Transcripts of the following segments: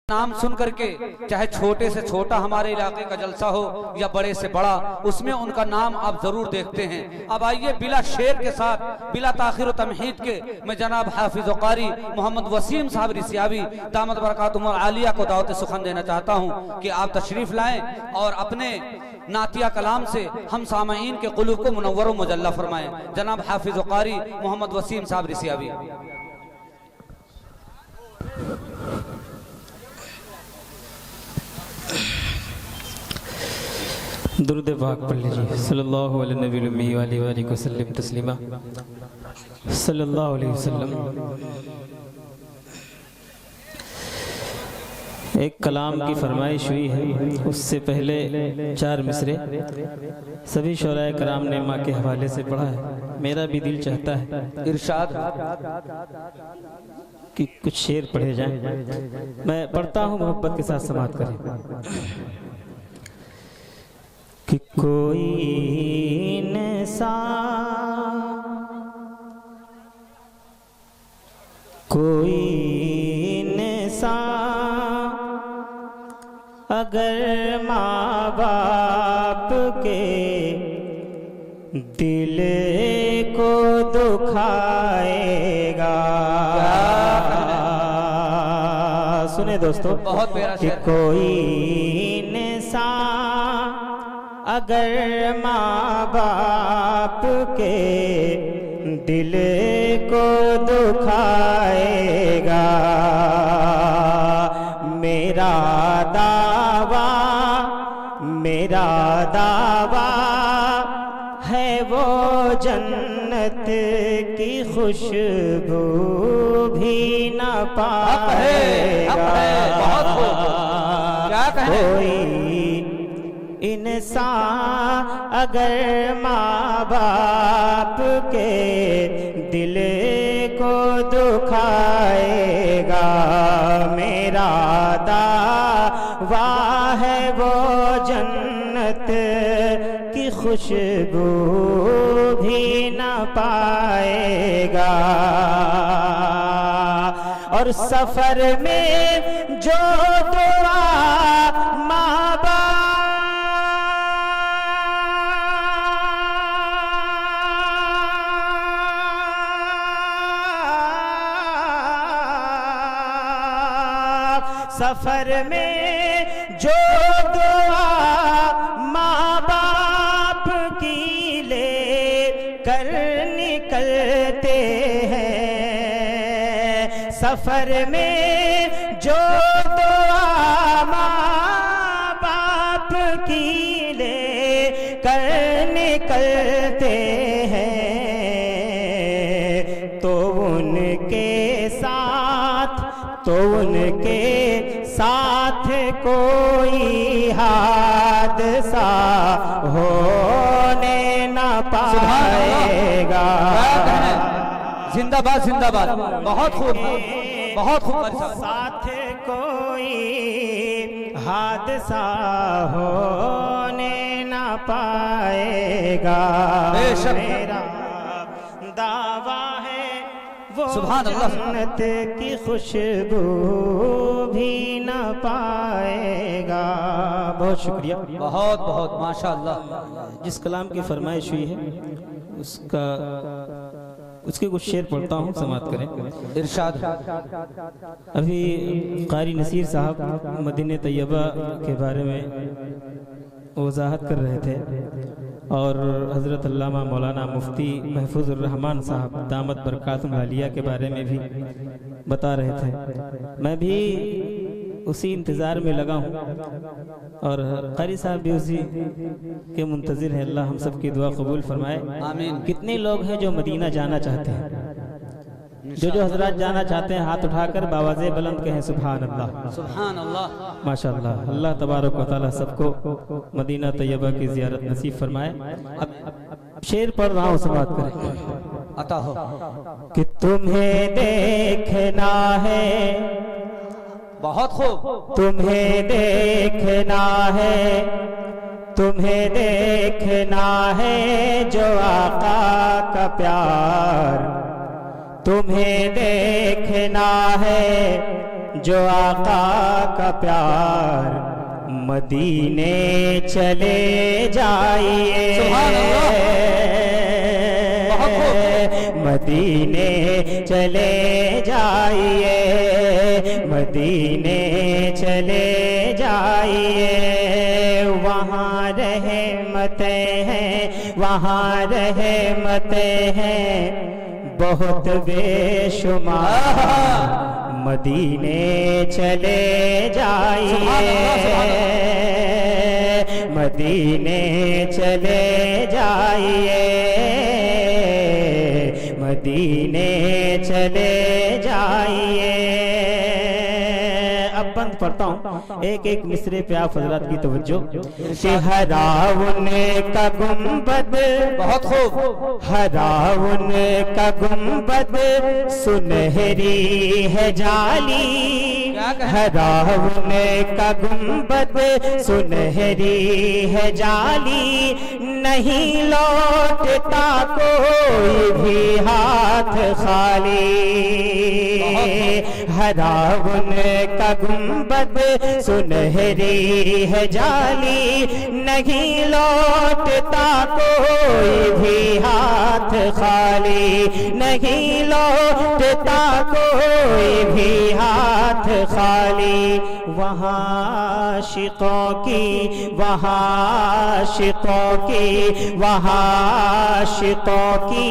नाम सुन करके चाहे छोटे से छोटा हमारे इलाके का जलसा हो या बड़े से बड़ा, उसमें उनका नाम आप जरूर देखते हैं। अब आइए बिला शेर के साथ, बिला ताखिर व तमहीद के, मैं जनाब हाफिज कारी मोहम्मद वसीम साहब रिसियावी दामद बरकातुहुमुल आलिया को दावत सुखन देना चाहता हूँ कि आप तशरीफ लाएं और अपने नातिया कलाम से हम सामईन के क़ुलूब को मुनव्वर व मुजल्ला फरमाएं। जनाब हाफिज कारी मोहम्मद वसीम साहब रिसियावी। दुरूद पाक पढ़ लीजिए। सल्लल्लाहु अलैहि नबी वसल्लम तस्लीमा। सल्लल्लाहु अलैहि वसल्लम। एक कलाम की फरमाइश हुई है, उससे पहले 4 मिसरे सभी शोराए कराम ने माँ के हवाले से पढ़ा है। मेरा भी दिल चाहता है इरशाद कि कुछ शेर पढ़े जाएं। मैं पढ़ता हूँ, मोहब्बत के साथ समाअत करें। कि कोई इंसान अगर माँ बाप के दिल को दुखाएगा, सुने दोस्तों, बहुत प्यारा कि कोई इंसान अगर माँ बाप के दिल को दुखाएगा, मेरा दावा है वो जन्नत की खुशबू भी न पाएगा। कोई इंसान अगर माँ बाप के दिल को दुखाएगा, मेरा दावा है वो जन्नत की खुशबू भी न पाएगा। और सफर में जो दुआ माँ बाप सफर में जो दुआ माँ बाप की ले कर निकलते हैं, सफर में जो दुआ माँ बाप की ले कर निकलते हैं, तो उनके साथ कोई हादसा होने न पाएगा। जिंदाबाद जिंदाबाद, बहुत खूब, बहुत खूब। साथ कोई हादसा होने न पाएगा, मेरा दावा है वो जन्नत की खुशबू भी न पाएगा। बहुत शुक्रिया, बहुत बहुत माशाअल्लाह। जिस कलाम की फरमाइश हुई है उसके कुछ शेर पढ़ता हूँ, समाअत करें। इरशाद। अभी कारी नसीर साहब मदीने तैयबा के बारे में वजाहत कर रहे थे और हज़रत अल्लामा मौलाना मुफ्ती महफूजुर रहमान साहब दामद बरकातुहुमुल आलिया के बारे में भी बता रहे थे। मैं भी उसी इंतज़ार में लगा हूँ और कारी साहब भी उसी के मुंतज़िर हैं। अल्लाह हम सब की दुआ कबूल फरमाए, आमीन। कितने लोग हैं जो मदीना जाना चाहते हैं? जो हजरात जाना चाहते हैं हाथ उठाकर बावाज़े बुलंद कहें सुभान अल्लाह, सुभान अल्लाह, माशाअल्लाह। अल्लाह तबारक व तआला सबको मदीना तैयबा की ज़ियारत नसीब फरमाए। अब शेर पढ़ रहा हूँ, समाअत करें। अता हो कि तुम्हें देखना है, बहुत खूब, तुम्हें देखना है, तुम्हें देखना है जो आका का प्यार, तुम्हें देखना है जो आका का प्यार मदीने चले जाइए, मदीने चले जाइए, मदीने चले जाइए। वहाँ रहमतें हैं, वहाँ रहमतें हैं बहुत बेशुमार, मदीने चले जाइए, मदीने चले जाइए, मदीने चले जाइए। अब बंद पढ़ता हूँ, एक एक मिसरे पे आप हजरात की तवज्जो। हराउन का गुंबद, बहुत खूब, हराउन का गुंबद सुनहरी है जाली, हराउन का गुंबद सुनहरी है जाली, नहीं लौटता कोई भी हाथ खाली। हराउन का गुंबद सुनहरी है जाली, नहीं लौटता कोई भी हाथ खाली, नहीं लौटता कोई भी हाथ खाली। वहाँ आशिकों की, वहाँ आशिकों की, वहाँ आशिकों की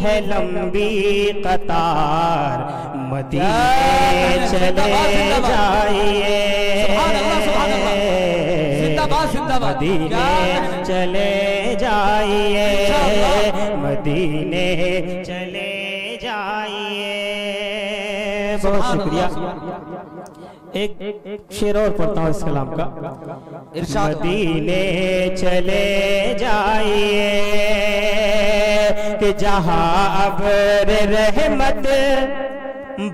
है लंबी कतार, मदीने चले जाइए, मदीने चले जाइए, मदीने चले जाइए। बहुत शुक्रिया। एक शेर और पढ़ता हूँ इस कलाम का। मदीने चले जाइए कि जहाँ अब्र रहमत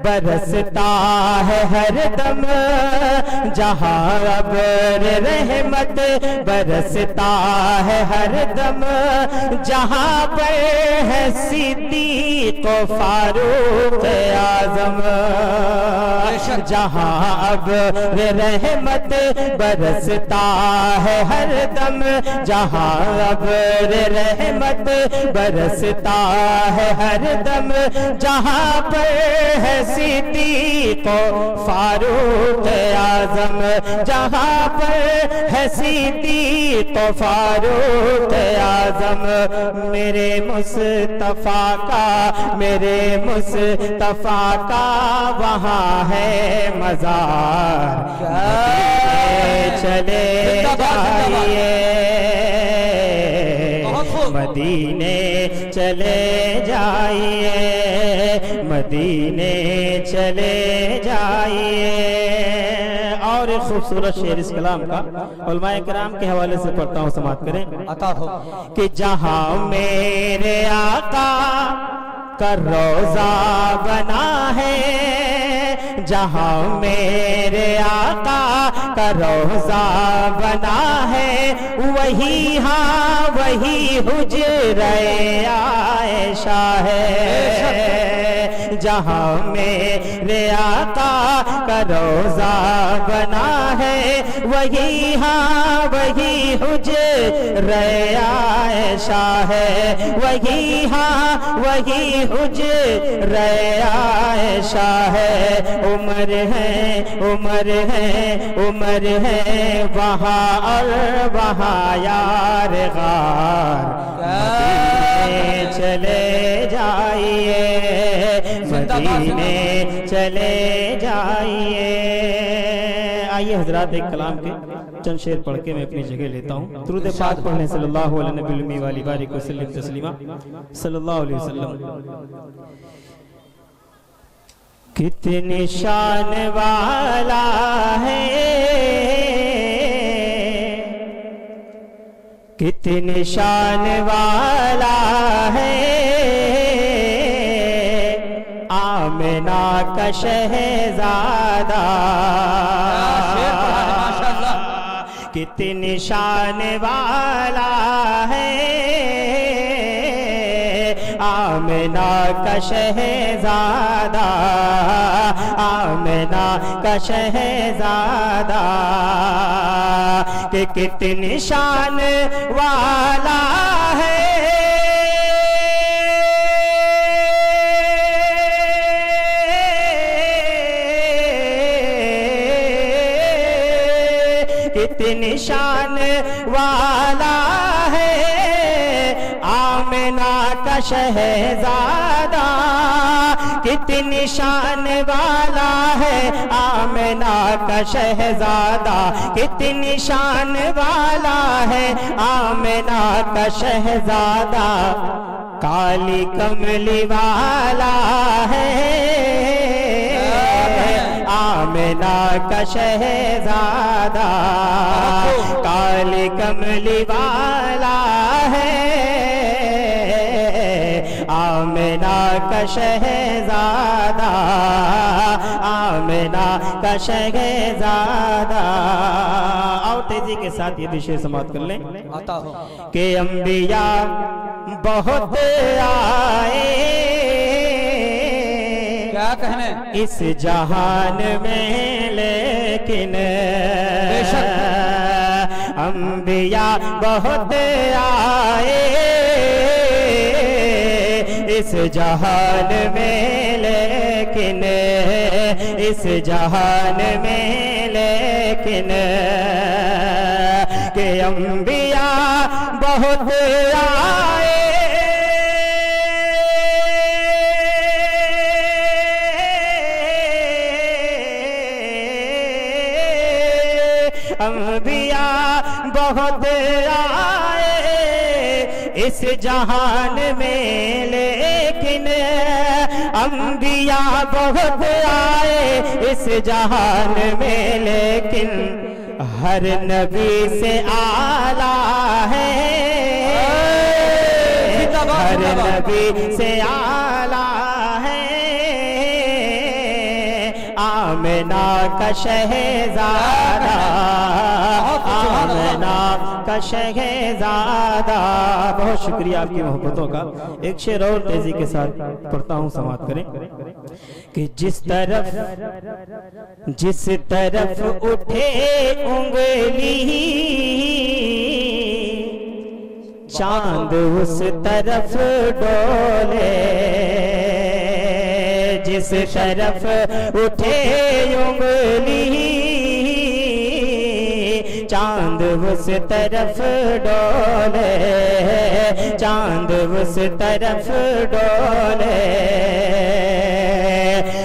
बरसता है हर दम, जहाँ अब्र रहमत बरसता है हर दम, जहाँ पर है सिद्दीक़ फारूक आज़म, जहाँ अब्र रहमत बरसता है हर दम, जहाँ अब्र रहमत बरसता है हर दम, जहाँ पर सिद्दीक़ फारूक आज़म, जहाँ पर है सिद्दीक़ फारूक आज़म, मेरे मुस्तफ़ा का, मेरे मुस्तफ़ा का वहाँ है मज़ार, चले जाइए, मदीने चले जाइए, मदीने चले जाइए। और एक खूबसूरत शेर इस कलाम का उलमाए किराम के हवाले से पढ़ता हूँ, समाअत करें। अता हो कि जहाँ मेरे आका का रोजा बना है, जहाँ मेरे आका का रोजा बना है, वही हाँ वही हुज्रे आयशा है, जहाँ मेरे आका का रोजा बना है, वही हाँ वही हुज्रे आयशा है, वही हाँ वही हुज्रे आयशा है। उम्र है, उम्र है, उम्र है वहाँ और वहाँ यार गार, मदीने चले जाइए, मदीने चले जाइए। आइए हजरात एक कलाम के चंद शेर पढ़ के मैं अपनी जगह लेता हूँ। दुरूद पाक पढ़ने सल्लल्लाहु अलैहि वसल्लम तस्लीमा सल्लल्लाहु अलैहि वसल्लम। कितने शान वाला है, कितने शान वाला है, आमिना का शहजादा, कितने शान वाला है, आमिना का शहजादा, आमिना का शहजादा, कि कितनी शान वाला है कितनी शान वाला है आमिना का शहजादा, कितनी शान वाला है आमिना का शहजादा, कितनी शान वाला है आमिना का शहजादा, काली कमली वाला है आमिना का शहजादा, काली कमली वाला है आमिना का शहजादा, आमिना का शहजादा। आओ तेजी के साथ ये विषय समाप्त कर लें। आता हो कि अंबिया बहुत आए क्या कहने इस जहान में, लेकिन अंबिया बहुत आए इस जहान में, लेकिन इस जहान में, लेकिन के अंबिया बहुत आए अंबिया बहुत आए इस जहान में, लेकिन अंबिया बहुत आए इस जहान में, लेकिन हर नबी से आला है, हर नबी से आला है आमिना का शहजादा, आमिना का शहजादा। बहुत शुक्रिया आपकी मोहब्बतों का। एक शेर और तेजी के साथ पढ़ता हूँ, समाप्त करें। कि जिस तरफ उठे उंगली चांद उस तरफ डोले, जिस तरफ उठे उंगली चांद उस तरफ डोले, चांद उस तरफ डोले,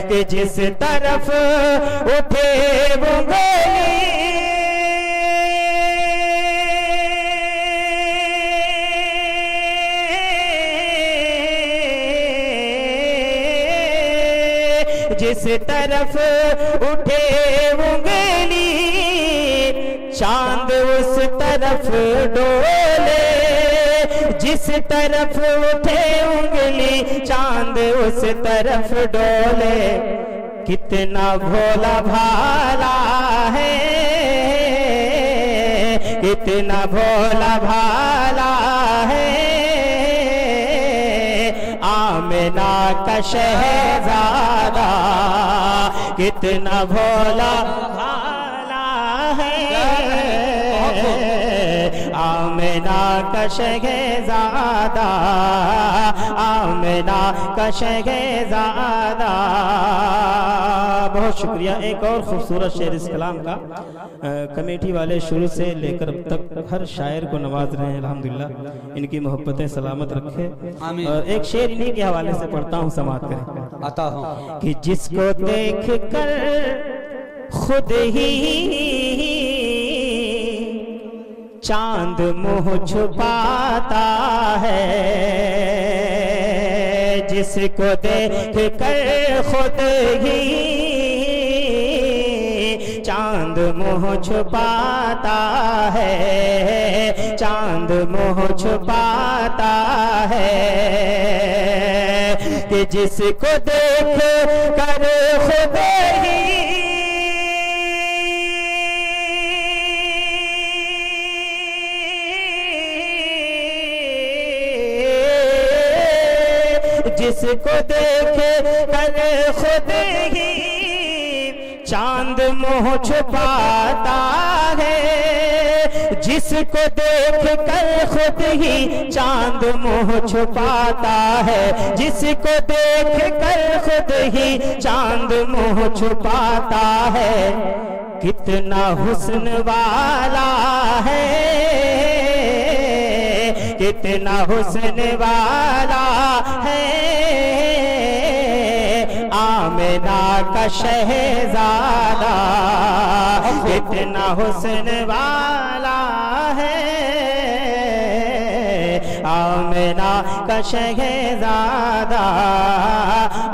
कि जिस तरफ उठे उंगली जिस तरफ उठे उंगली चांद उस तरफ डोले, जिस तरफ उठे उंगली चांद उस तरफ डोले, कितना भोला भाला है, कितना भोला भाला है आमिना का शहजादा, कितना भोला भाला है आमिना का शहजादा, आमिना का शहजादा। बहुत शुक्रिया। एक और खूबसूरत शेर इस कलाम का कमेटी वाले शुरू से लेकर अब तक हर शायर को नवाज रहे हैं, अल्हम्दुलिल्लाह इनकी मोहब्बतें सलामत रखे। आमीन। और एक शेर इन्हीं के हवाले से पढ़ता हूँ, समाप्त करें। आता हूँ कि जिसको देख कर खुद ही चांद मुँह छुपाता है, जिसको देख कर खुद ही चांद मुँह छुपाता है, चांद मुँह छुपाता है, कि जिसको देख कर खुद ही जिसको देखे कर खुद ही चांद मुँह छुपाता है, जिसको देख कर खुद ही चांद मुँह छुपाता है, जिसको देख कर खुद ही चांद मुँह छुपाता है। कितना हुस्न वाला है, कितना हुस्न वाला है, आमिना का शहजादा, कितना हुस्न वाला है, आमिना का शहजादा,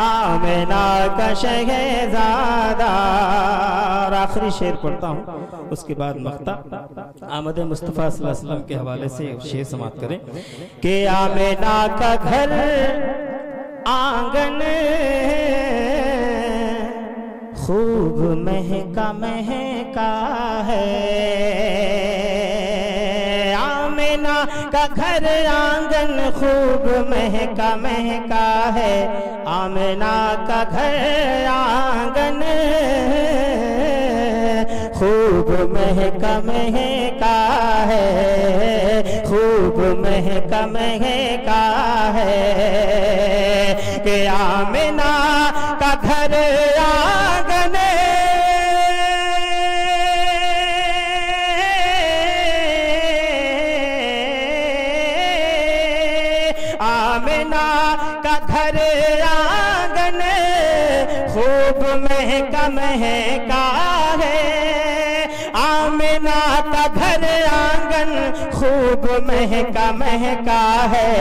आमिना का शहजादा। और आखिरी शेर पढ़ता हूँ, उसके बाद मख्ता आमद मुस्तफ़ा सल्लल्लाहु अलैहि वसल्लम के हवाले से शेर समाप्त करें कि आमिना का घर आंगन खूब महका महका है, आमिना का घर आंगन खूब महका महका है, आमिना का घर आंगन खूब महका महका है, खूब महका महका है कि आमिना का घर आंगन आमिना का घर आंगन खूब महका महका है, आमिना का घर आंगन खूब महका महका है।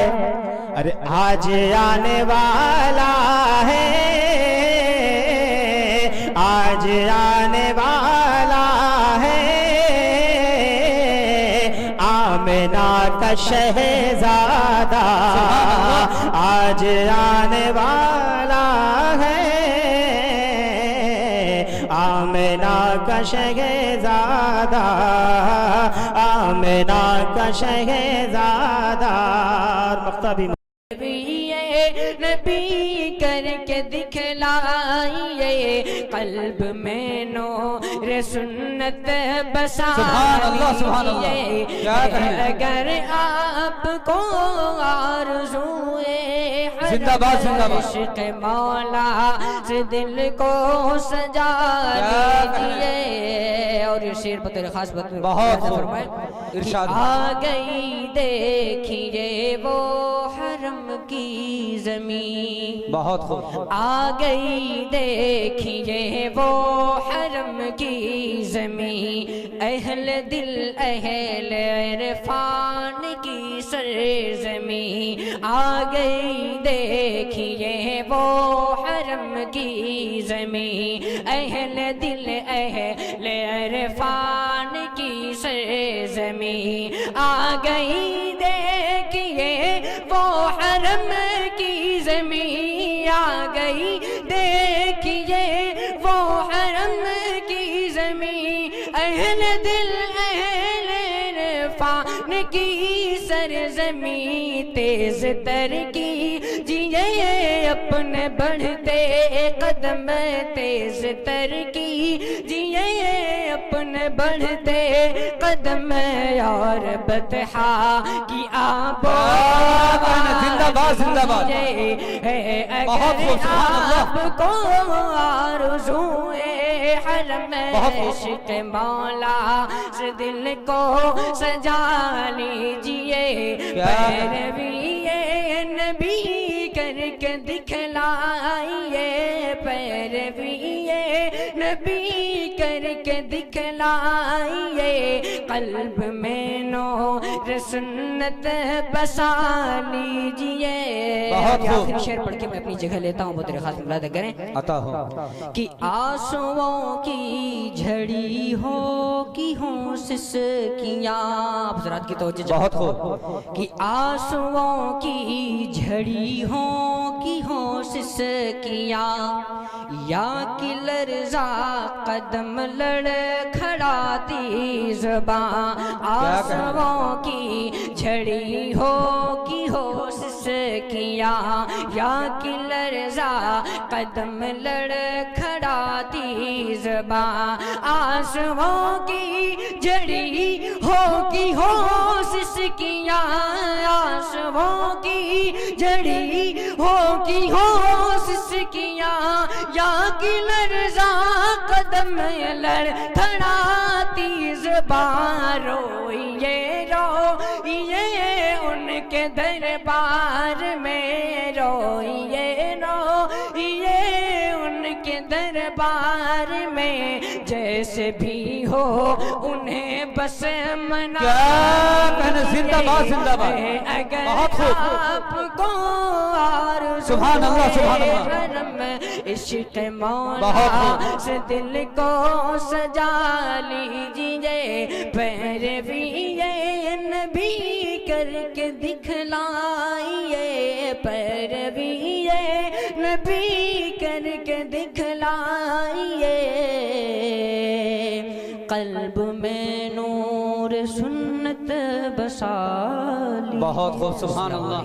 अरे आज आने वाला है, आज आने वाला है, आमिना का शहजादा, आज आने वाला है, आमिना का शहजादा, आमिना का शहजादा। मक्ता भी नबी करके दिखलाइए, कल्ब में नूर सुन्नत बसाइए। अगर आपको आरज़ूए जिंदाबाद जिंदाबाद इश्क़ मौला से दिल को सजा दीजिए। और ये शेर बतौर खास बहुत फरमाए, इरशाद। आ गई देखिए वो हरम की ज़मीन, बहुत खूब। आ गई देखिए वो हरम की ज़मीन, अहल दिल अहल इरफान की सरज़मीन। आ गई देखिए वो हरम की ज़मीन, अहल दिल अहल इरफान की सरज़मीन। आ गई देखिए वो हरम की ज़मीन, आ गई देखिए वो हरम की ज़मीन, अहल दिल अहल इरफान की सरज़मीन। तेज तर की जिए अपने बढ़ते कदम, तेज तर की जिए अपने बढ़ते कदम, और बतहा की आबो जिंदाबाद जिंदाबाद। बहुत खूब, सुभान अल्लाह। आपको आरज़ूए हरम इश्क़ मौला से दिल को सजा लीजिए। पैरवीए नबी करके दिखलाइए, पैरवीए नबी करके दिखलाइए, कल्ब में नूर सुन्नत बसा लीजिए। बहुत खूब। आखिरी शेर पढ़ के मैं अपनी जगह लेता हूँ, बहुत खास मुलादा करें अता हो कि आंसुओं की झड़ी हो कि हो सिसकियाँ, हज़रात की तवज्जो। बहुत खूब। कि आंसुओं की झड़ी हो कि हो सिसकियाँ, या कि लर्ज़ा कदम लड़ लड़खड़ाती ज़बां आंसुओं की झड़ी हो की होश किया या कि लर्ज़ा कदम लड़खड़ाती ज़बां आंसुओं की झड़ी हो की होश किया आंसुओं की झड़ी हो की होश किया या कि लर्ज़ा कदम लड़खड़ाती ज़बां रोइए रोइए उनके दरबार में रोइए रोइए उनके दरबार में जैसे भी हो उन्हें बस मना जिंदाबाद जिंदाबाद बहुत खूब आपको सुभान अल्लाह सुभान अल्लाह इश्क़ मौला से दिल को सजा लीजिए पैरवी ये नबी करके दिखलाइए पैरवी ये नबी करके दिखलाइए कल्ब में नूर सुन्नत बसा लीजिए। बहुत खूब सुभान अल्लाह।